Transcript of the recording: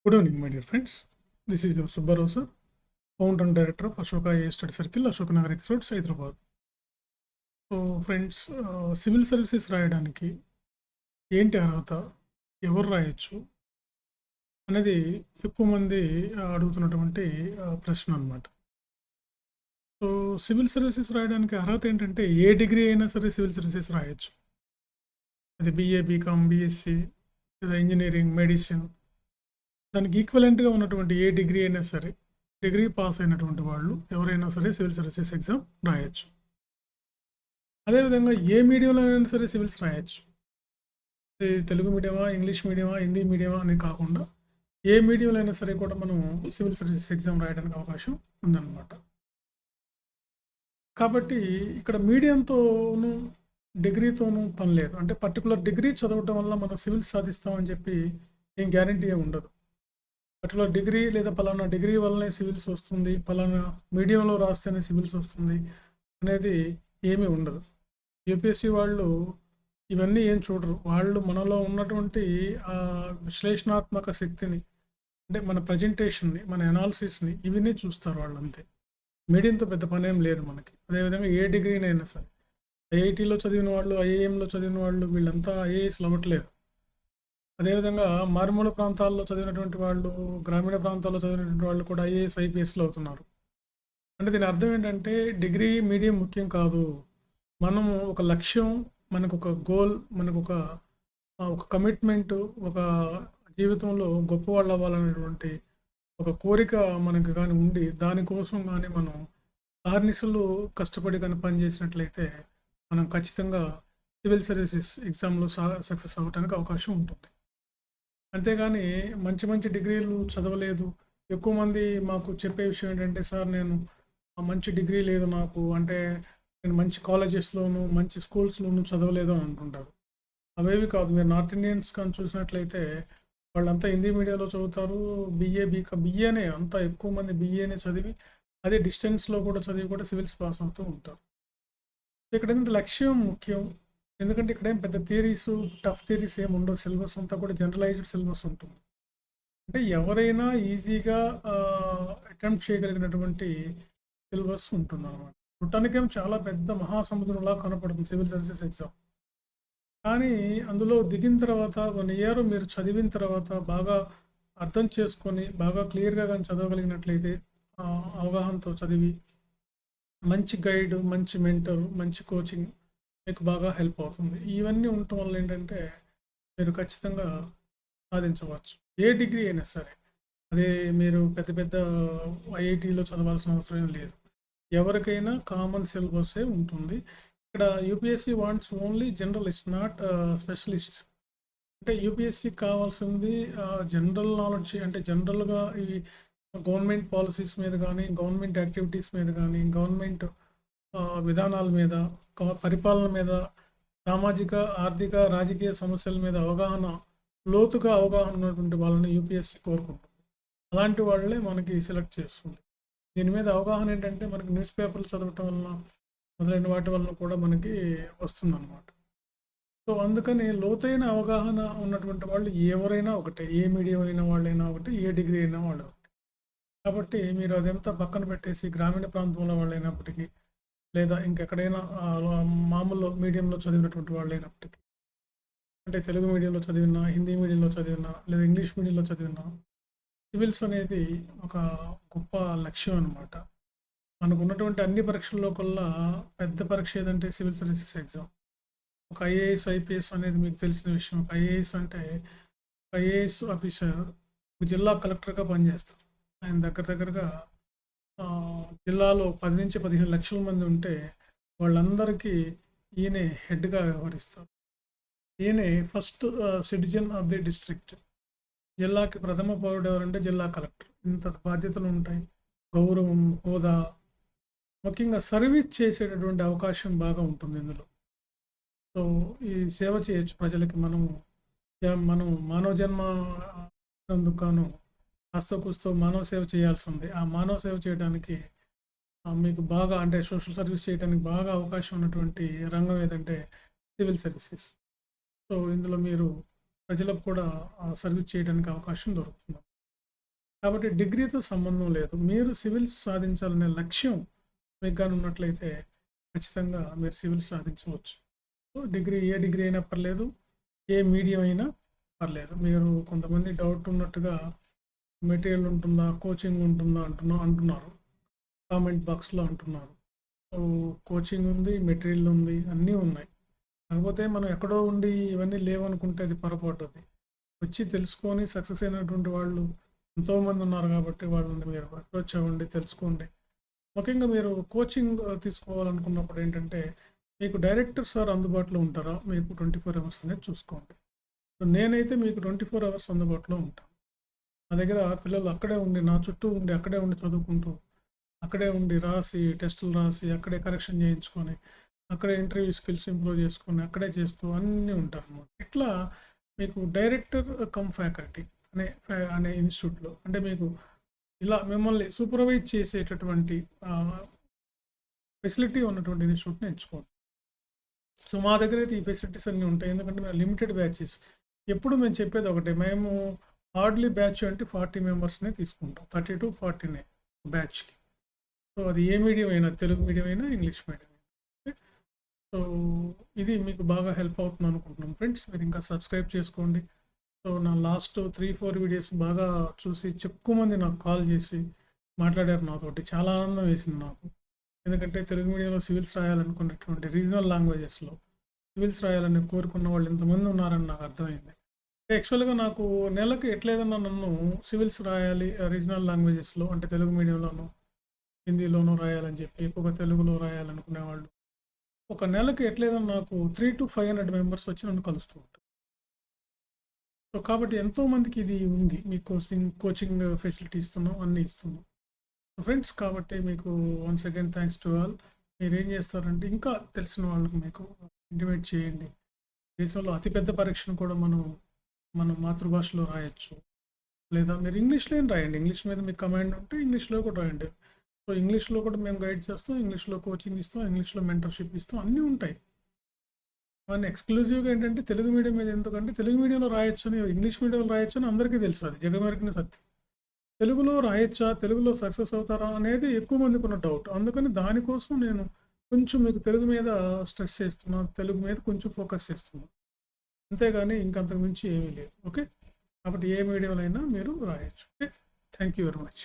Good evening, my dear friends. This is your Subbarao sir, founder and director of Ashoka AI Study Circle, Ashoka Nagar X Road, Hyderabad. So friends, civil services రాయడానికి ఏంటి అర్హత, ఎవరు రాయొచ్చు అనేది ఎక్కువ మంది అడుగుతున్నటువంటి ప్రశ్న అనమాట. సో సివిల్ సర్వీసెస్ రాయడానికి అర్హత ఏంటంటే ఏ డిగ్రీ అయినా సరే సివిల్ సర్వీసెస్ రాయొచ్చు. అది బీఏ, బీకామ్, బీఎస్సీ లేదా ఇంజనీరింగ్, మెడిసిన్, దానికి ఈక్వలెంట్గా ఉన్నటువంటి ఏ డిగ్రీ అయినా సరే, డిగ్రీ పాస్ అయినటువంటి వాళ్ళు ఎవరైనా సరే సివిల్ సర్వీసెస్ ఎగ్జామ్ రాయొచ్చు. అదేవిధంగా ఏ మీడియంలో అయినా సరే సివిల్స్ రాయొచ్చు. తెలుగు మీడియమా, ఇంగ్లీష్ మీడియమా, హిందీ మీడియమా అని కాకుండా ఏ మీడియంలో అయినా సరే కూడా మనం సివిల్ సర్వీసెస్ ఎగ్జామ్ రాయడానికి అవకాశం ఉందన్నమాట. కాబట్టి ఇక్కడ మీడియంతోనూ డిగ్రీతోనూ పని లేదు. అంటే పర్టికులర్ డిగ్రీ చదవటం వల్ల మనం సివిల్స్ సాధిస్తామని చెప్పి ఏం గ్యారంటీ ఉండదు. పర్టికులర్ డిగ్రీ లేదా పలానా డిగ్రీ వల్లనే సివిల్స్ వస్తుంది, పలానా మీడియంలో రాస్తేనే సివిల్స్ వస్తుంది అనేది ఏమీ ఉండదు. యూపీఎస్సీ వాళ్ళు ఇవన్నీ ఏం చూడరు. వాళ్ళు మనలో ఉన్నటువంటి విశ్లేషణాత్మక శక్తిని, అంటే మన ప్రజెంటేషన్ని, మన అనాలిసిస్ని, ఇవన్నీ చూస్తారు వాళ్ళు, అంతే. మీడియంతో పెద్ద పని ఏం లేదు మనకి. అదేవిధంగా ఏ డిగ్రీనైనా సరే, ఐఐటీలో చదివిన వాళ్ళు, ఐఐఎంలో చదివిన వాళ్ళు, వీళ్ళంతా ఐఏఎస్లు అవ్వట్లేదు. అదేవిధంగా మారుమూల ప్రాంతాల్లో చదివినటువంటి వాళ్ళు, గ్రామీణ ప్రాంతాల్లో చదివినటువంటి వాళ్ళు కూడా ఐఏఎస్, ఐపీఎస్లు అవుతున్నారు. అంటే దీని అర్థం ఏంటంటే డిగ్రీ, మీడియం ముఖ్యం కాదు. మనము ఒక లక్ష్యం, మనకు ఒక గోల్, మనకు ఒక కమిట్మెంటు, ఒక జీవితంలో గొప్పవాళ్ళు అవ్వాలనేటువంటి ఒక కోరిక మనకు కానీ ఉండి, దానికోసం కానీ మనం ఆర్నిసలు కష్టపడి కానీ పనిచేసినట్లయితే మనం ఖచ్చితంగా సివిల్ సర్వీసెస్ ఎగ్జామ్లో సక్సెస్ అవ్వడానికి అవకాశం ఉంటుంది. అంతేగాని మంచి మంచి డిగ్రీలు చదవలేదు. ఎక్కువ మంది మాకు చెప్పే విషయం ఏంటంటే, సార్ నేను మంచి డిగ్రీ లేదు నాకు, అంటే నేను మంచి కాలేజెస్లోను, మంచి స్కూల్స్లోను చదవలేదు అని అంటుంటారు. అవేవి కాదు. మీరు నార్త్ ఇండియన్స్ కానీ చూసినట్లయితే వాళ్ళంతా హిందీ మీడియంలో చదువుతారు. బీఏనే అంతా ఎక్కువ మంది బీఏనే చదివి, అదే డిస్టెన్స్లో కూడా చదివి కూడా సివిల్స్ పాస్ అవుతూ ఉంటారు. ఇక్కడ ఏంటంటే లక్ష్యం ముఖ్యం. ఎందుకంటే ఇక్కడ ఏం పెద్ద థియరీస్, టఫ్ థియరీస్ ఏమి ఉండవు. సిలబస్ అంతా కూడా జనరలైజ్డ్ సిలబస్ ఉంటుంది. అంటే ఎవరైనా ఈజీగా అటెంప్ట్ చేయగలిగినటువంటి సిలబస్ ఉంటుంది అన్నమాట. చూడటానికేం చాలా పెద్ద మహాసముద్రంలా కనపడుతుంది సివిల్ సర్వీసెస్ ఎగ్జామ్. కానీ అందులో దిగిన తర్వాత 1 ఇయర్ మీరు చదివిన తర్వాత బాగా అర్థం చేసుకొని, బాగా క్లియర్గా కానీ చదవగలిగినట్లయితే, అవగాహనతో చదివి, మంచి గైడ్, మంచి మెంటర్, మంచి కోచింగ్ మీకు బాగా హెల్ప్ అవుతుంది. ఇవన్నీ ఉండటం వల్ల ఏంటంటే మీరు ఖచ్చితంగా సాధించవచ్చు. ఏ డిగ్రీ అయినా సరే. అదే మీరు పెద్ద పెద్ద ఐఐటీలో చదవాల్సిన అవసరం ఏం లేదు. ఎవరికైనా కామన్ సిలబస్సే ఉంటుంది. ఇక్కడ UPSC wants only generalist, not specialists. అంటే యూపీఎస్సీకి కావాల్సింది జనరల్ నాలెడ్జ్. అంటే జనరల్గా ఈ గవర్నమెంట్ పాలసీస్ మీద కానీ, గవర్నమెంట్ యాక్టివిటీస్ మీద కానీ, గవర్నమెంట్ విధానాల మీద, పరిపాలన మీద, సామాజిక, ఆర్థిక, రాజకీయ సమస్యల మీద లోతుగా అవగాహన ఉన్నటువంటి వాళ్ళని యూపీఎస్సీ కోరుకుంటుంది. అలాంటి వాళ్ళే మనకి సెలెక్ట్ చేస్తుంది. దీని మీద అవగాహన ఏంటంటే మనకి న్యూస్ పేపర్లు చదవటం వలన, మొదలైన వాటి వలన కూడా మనకి వస్తుందన్నమాట. సో అందుకని లోతైన అవగాహన ఉన్నటువంటి వాళ్ళు ఎవరైనా ఒకటే, ఏ మీడియం అయిన వాళ్ళైనా ఒకటి, ఏ డిగ్రీ అయినా వాళ్ళు ఒకటి. కాబట్టి మీరు అదంతా పక్కన పెట్టేసి గ్రామీణ ప్రాంతంలో వాళ్ళైనప్పటికీ, లేదా ఇంకెక్కడైనా మామూలు మీడియంలో చదివినటువంటి వాళ్ళు అయినప్పటికీ, అంటే తెలుగు మీడియంలో చదివినా, హిందీ మీడియంలో చదివినా, లేదా ఇంగ్లీష్ మీడియంలో చదివినా, సివిల్స్ అనేది ఒక గొప్ప లక్ష్యం అనమాట. మనకు ఉన్నటువంటి అన్ని పరీక్షల్లో కల్లా పెద్ద పరీక్ష ఏదంటే సివిల్ సర్వీసెస్ ఎగ్జామ్. ఒక ఐఏఎస్, ఐపీఎస్ అనేది మీకు తెలిసిన విషయం. ఒక ఐఏఎస్ అంటే ఐఏఎస్ ఆఫీసర్ జిల్లా కలెక్టర్గా పనిచేస్తారు. ఆయన దగ్గరగా జిల్లాలో 10 నుంచి 15 లక్షల మంది ఉంటే వాళ్ళందరికీ ఈయనే హెడ్గా వ్యవహరిస్తారు. ఈయనే first citizen of the district. జిల్లాకి ప్రథమ పౌరుడు ఎవరంటే జిల్లా కలెక్టర్. ఇంత బాధ్యతలు ఉంటాయి, గౌరవం, హోదా, ముఖ్యంగా సర్వీస్ చేసేటటువంటి అవకాశం బాగా ఉంటుంది ఇందులో. సో ఈ సేవ చేయొచ్చు ప్రజలకి. మనం మానవ జన్మ అందుకు కాస్తో కూస్తో మానవ సేవ చేయాల్సింది. ఆ మానవ సేవ చేయడానికి మీకు బాగా, అంటే సోషల్ సర్వీస్ చేయడానికి బాగా అవకాశం ఉన్నటువంటి రంగం ఏదంటే సివిల్ సర్వీసెస్. సో ఇందులో మీరు ప్రజలకు కూడా సర్వీస్ చేయడానికి అవకాశం దొరుకుతుంది. కాబట్టి డిగ్రీతో సంబంధం లేదు. మీరు సివిల్స్ సాధించాలనే లక్ష్యం మీకు గాని ఉన్నట్లయితే ఖచ్చితంగా మీరు సివిల్స్ సాధించవచ్చు. సో, ఏ డిగ్రీ అయినా పర్లేదు. ఏ మీడియం అయినా పర్లేదు. మీరు కొంతమంది డౌట్ ఉన్నట్టుగా మెటీరియల్ ఉంటుందా? కోచింగ్ ఉంటుందా? అంటున్నారు. కామెంట్ బాక్స్‌లో అంటున్నారు. సో, కోచింగ్ ఉంది, మెటీరియల్ ఉంది, అన్నీ ఉన్నాయి. కాకపోతే మనం ఎక్కడో ఉండి ఇవన్నీ లేవనుకుంటే అది పొరపాటు అది. వచ్చి తెలుసుకొని సక్సెస్ అయినటువంటి వాళ్ళు ఎంతోమంది ఉన్నారు కాబట్టి వాళ్ళని మీరు అప్రోచ్ అవ్వండి, తెలుసుకోండి. ముఖ్యంగా మీరు కోచింగ్ తీసుకోవాలనుకున్నప్పుడు ఏంటంటే, మీకు డైరెక్టర్ సార్ అందుబాటులో ఉంటారా? మీకు 24 అవర్స్ అనేది చూసుకోండి. సో, నేనైతే మీకు 24 అవర్స్ అందుబాటులో ఉంటాను. నా దగ్గర పిల్లలు అక్కడే ఉండి, నా చుట్టూ ఉండి, అక్కడే ఉండి చదువుకుంటూ, అక్కడే ఉండి రాసి, టెస్టులు రాసి, అక్కడే కరెక్షన్ చేయించుకొని, అక్కడే ఇంటర్వ్యూ స్కిల్స్ ఇంప్రూవ్ చేసుకొని, అక్కడే చేస్తూ అన్నీ ఉంటారనమాట. ఇట్లా మీకు డైరెక్టర్ కమ్ ఫ్యాకల్టీ అనే ఇన్‌స్టిట్యూట్‌లో అంటే మీకు ఇలా మిమ్మల్ని సూపర్వైజ్ చేసేటటువంటి ఫెసిలిటీ ఉన్నటువంటి ఇన్‌స్టిట్యూట్‌ని ఎంచుకోండి. సో, మా దగ్గరైతే ఈ ఫెసిలిటీస్ అన్నీ ఉంటాయి. ఎందుకంటే మేము లిమిటెడ్ బ్యాచెస్. ఎప్పుడు మేము చెప్పేది ఒకటే. మేము హార్డ్లీ బ్యాచ్ అంటే 40 మెంబర్స్‌నే తీసుకుంటాం. 30-40 బ్యాచ్‌కి. సో, అది ఏ మీడియం అయినా, తెలుగు మీడియం అయినా, ఇంగ్లీష్ మీడియం అయినా. ఓకే. సో, ఇది మీకు బాగా హెల్ప్ అవుతుంది అనుకుంటున్నాం ఫ్రెండ్స్. మీరు ఇంకా సబ్స్క్రైబ్ చేసుకోండి. సో, నా లాస్ట్ 3-4 వీడియోస్ బాగా చూసి ఎక్కువ మంది నాకు కాల్ చేసి మాట్లాడారు నాతోటి. చాలా ఆనందం వేసింది నాకు. ఎందుకంటే తెలుగు మీడియంలో సివిల్స్ రాయాలనుకున్నటువంటి రీజనల్ లాంగ్వేజెస్‌లో సివిల్స్ రాయాలని కోరుకున్న వాళ్ళు ఇంతమంది ఉన్నారని నాకు అర్థమైంది. యాక్చువల్‌గా నాకు నెలకి ఎట్లేదన్నా నన్ను సివిల్స్ రాయాలి రీజనల్ లాంగ్వేజెస్‌లో అంటే తెలుగు మీడియంలోనో, హిందీలోనో రాయాలని చెప్పి ఎక్కువగా తెలుగులో రాయాలనుకునేవాళ్ళు. ఒక నెలకి ఎట్లేదన్నా నాకు 300-500 మెంబర్స్ వచ్చి నన్ను కలుస్తూ ఉంటారు. సో, కాబట్టి ఎంతోమందికి ఇది ఉంది. మీకు కోచింగ్ ఫెసిలిటీ ఇస్తున్నాం, అన్నీ ఇస్తున్నాం. ఫ్రెండ్స్ కాబట్టి మీకు once again thanks to all. మీరేం చేస్తారంటే ఇంకా తెలిసిన వాళ్ళకి మీకు ఇంటిమేట్ చేయండి. దేశంలో అతిపెద్ద పరీక్షను కూడా మనం మన మాతృభాషలో రాయొచ్చు. లేదా మీరు ఇంగ్లీష్‌లో అయినా రాయండి. ఇంగ్లీష్ మీద మీకు కమాండ్ ఉంటే ఇంగ్లీష్‌లో కూడా రాయండి. సో, ఇంగ్లీష్‌లో కూడా మేము గైడ్ చేస్తాం. ఇంగ్లీష్‌లో కోచింగ్ ఇస్తాం. ఇంగ్లీష్‌లో మెంటర్‌షిప్ ఇస్తాం. అన్నీ ఉంటాయి. కానీ ఎక్స్‌క్లూజివ్‌గా ఏంటంటే తెలుగు మీడియం మీద ఎందుకంటే తెలుగు మీడియంలో రాయొచ్చని, ఇంగ్లీష్ మీడియంలో రాయొచ్చని అందరికీ తెలుసు అది జగమెరిగిన సత్యం. తెలుగులో రాయొచ్చా? తెలుగులో సక్సెస్ అవుతారా? అనేది ఎక్కువ మందికున్న డౌట్. అందుకని దానికోసం నేను కొంచెం మీకు తెలుగు మీద స్ట్రెస్ చేస్తున్నాను. తెలుగు మీద కొంచెం ఫోకస్ చేస్తున్నాను. అంతేగాని ఇంకంతకు మించి ఏమీ లేదు. ఓకే. కాబట్టి ఏ మీడియంలో అయినా మీరు రాయొచ్చు. Okay. Thank you very much.